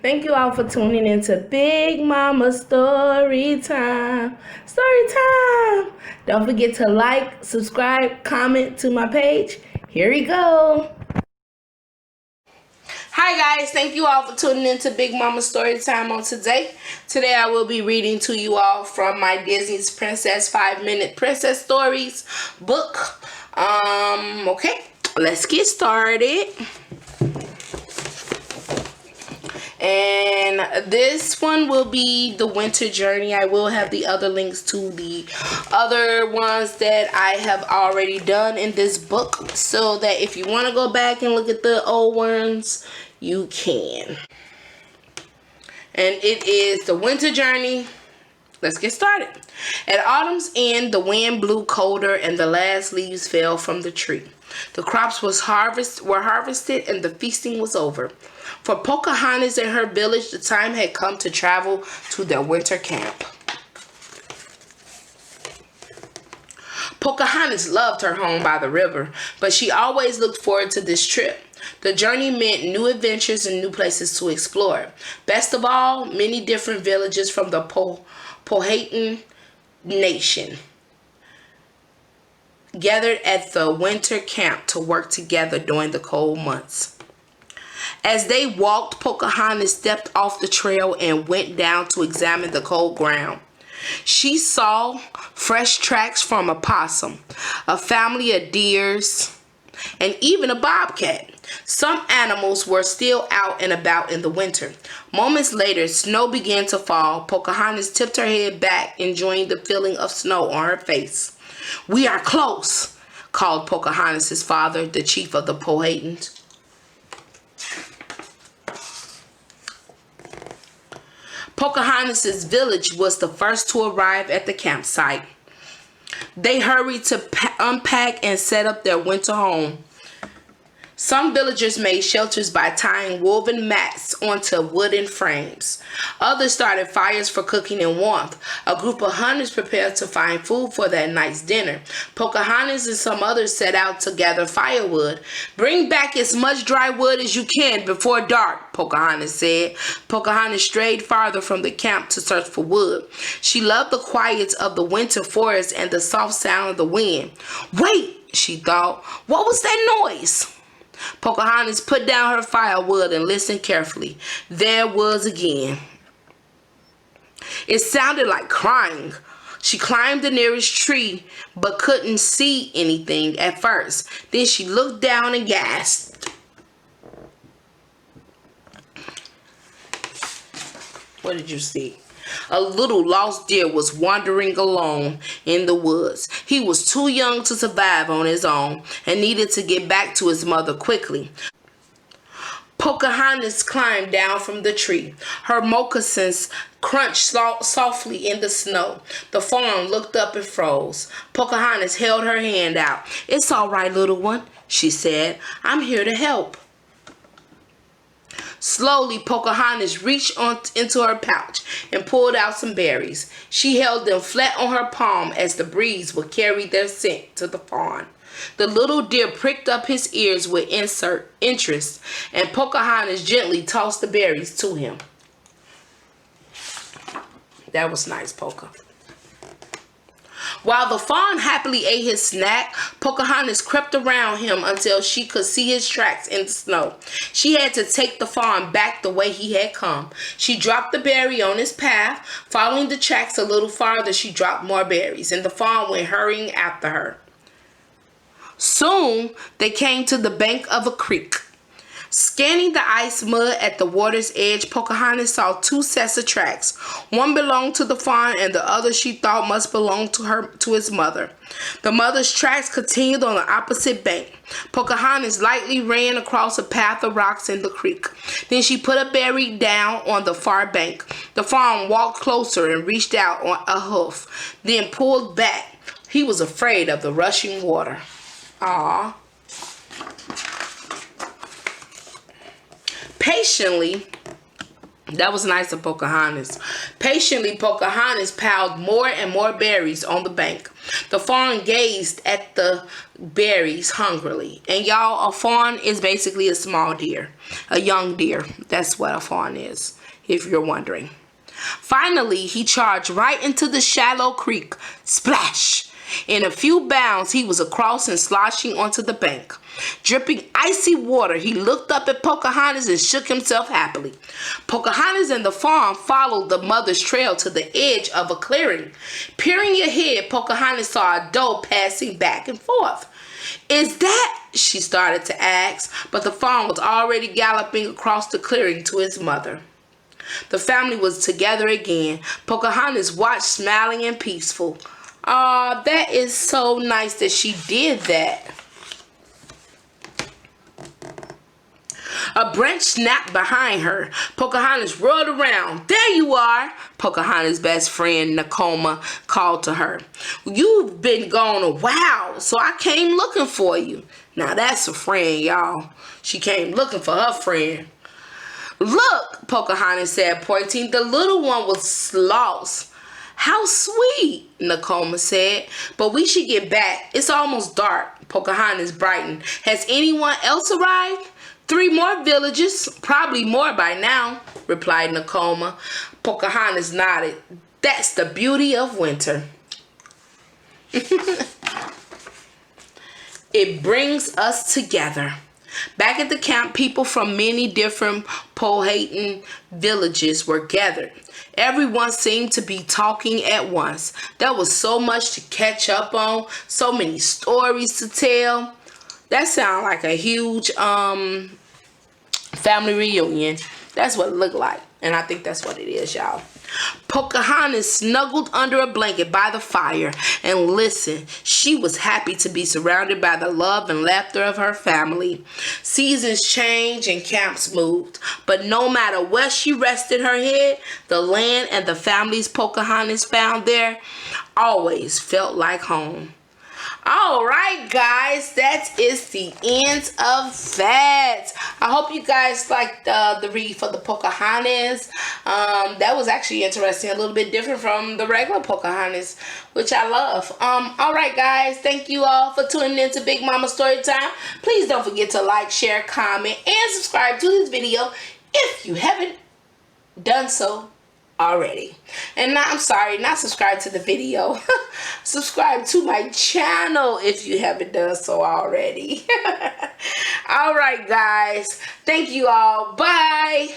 Thank you all for tuning into Big Mama Story Time. Story Time. Don't forget to like, subscribe, comment to my page. Here we go. Hi guys, thank you all for tuning into Big Mama Story Time on today. Today I will be reading to you all from my Disney's Princess 5-Minute Princess Stories book. Okay, let's get started. And this one will be the Winter Journey. I will have the other links to the other ones that I have already done in this book, so that if you want to go back and look at the old ones, you can. And it is the Winter Journey. Let's get started. At autumn's end, the wind blew colder and the last leaves fell from the tree. The crops were harvested and the feasting was over. For Pocahontas and her village, the time had come to travel to their winter camp. Pocahontas loved her home by the river, but she always looked forward to this trip. The journey meant new adventures and new places to explore. Best of all, many different villages from the Powhatan Nation gathered at the winter camp to work together during the cold months. As they walked, Pocahontas stepped off the trail and went down to examine the cold ground. She saw fresh tracks from a possum, a family of deers, and even a bobcat. Some animals were still out and about in the winter. Moments later, snow began to fall. Pocahontas tipped her head back, enjoying the feeling of snow on her face. "We are close," called Pocahontas' father, the chief of the Powhatans. Pocahontas' village was the first to arrive at the campsite. They hurried to unpack and set up their winter home. Some villagers made shelters by tying woven mats onto wooden frames. Others started fires for cooking and warmth. A group of hunters prepared to find food for that night's dinner. Pocahontas and some others set out to gather firewood. "Bring back as much dry wood as you can before dark," Pocahontas said. Pocahontas strayed farther from the camp to search for wood. She loved the quiet of the winter forest and the soft sound of the wind. "Wait," she thought, "what was that noise?" Pocahontas put down her firewood and listened carefully. There was again. It sounded like crying. She climbed the nearest tree but couldn't see anything at first. Then she looked down and gasped. What did you see? A little lost deer was wandering alone in the woods. He was too young to survive on his own and needed to get back to his mother quickly. Pocahontas climbed down from the tree. Her moccasins crunched softly in the snow. The fawn looked up and froze. Pocahontas held her hand out. "It's all right, little one," she said. "I'm here to help." Slowly, Pocahontas reached into her pouch and pulled out some berries. She held them flat on her palm as the breeze would carry their scent to the fawn. The little deer pricked up his ears with interest, and Pocahontas gently tossed the berries to him. That was nice, Poca. While the fawn happily ate his snack, Pocahontas crept around him until she could see his tracks in the snow. She had to take the fawn back the way he had come. She dropped the berry on his path. Following the tracks a little farther, she dropped more berries, and the fawn went hurrying after her. Soon, they came to the bank of a creek. Scanning the ice mud at the water's edge, Pocahontas saw two sets of tracks. One belonged to the fawn, and the other she thought must belong to his mother. The mother's tracks continued on the opposite bank. Pocahontas lightly ran across a path of rocks in the creek. Then she put a berry down on the far bank. The fawn walked closer and reached out on a hoof, then pulled back. He was afraid of the rushing water. Aww. Patiently, That was nice of Pocahontas. Patiently, Pocahontas piled more and more berries on the bank. The fawn gazed at the berries hungrily. And y'all, a fawn is basically a small deer. A young deer. That's what a fawn is, if you're wondering. Finally, he charged right into the shallow creek. Splash! In a few bounds, he was across and sloshing onto the bank. Dripping icy water, he looked up at Pocahontas and shook himself happily. Pocahontas and the fawn followed the mother's trail to the edge of a clearing. Peering ahead, Pocahontas saw a doe passing back and forth. "Is that?" she started to ask, but the fawn was already galloping across the clearing to his mother. The family was together again. Pocahontas watched, smiling and peaceful. Aw, that is so nice that she did that. A branch snapped behind her. Pocahontas whirled around. "There you are," Pocahontas' best friend, Nakoma, called to her. "You've been gone a while, so I came looking for you." Now that's a friend, y'all. She came looking for her friend. "Look," Pocahontas said, pointing. "The little one was lost." "How sweet," Nakoma said. "But we should get back. It's almost dark." Pocahontas brightened. "Has anyone else arrived?" "3 more villages, probably more by now," replied Nakoma. Pocahontas nodded. "That's the beauty of winter." It brings us together. Back at the camp, people from many different Powhatan villages were gathered. Everyone seemed to be talking at once. There was so much to catch up on, so many stories to tell. That sounds like a huge family reunion. That's what it looked like, and I think that's what it is, y'all. Pocahontas snuggled under a blanket by the fire and listened. She was happy to be surrounded by the love and laughter of her family. Seasons changed and camps moved, but no matter where she rested her head, the land and the families Pocahontas found there always felt like home. All right, guys, that is the end of that. I hope you guys liked the read for the Pocahontas. That was actually interesting, a little bit different from the regular Pocahontas, which I love. All right, guys, thank you all for tuning in to Big Mama Storytime. Please don't forget to like, share, comment, and subscribe to this video if you haven't done so already. And I'm sorry, not subscribe to the video. Subscribe to my channel if you haven't done so already. All right, guys. Thank you all. Bye.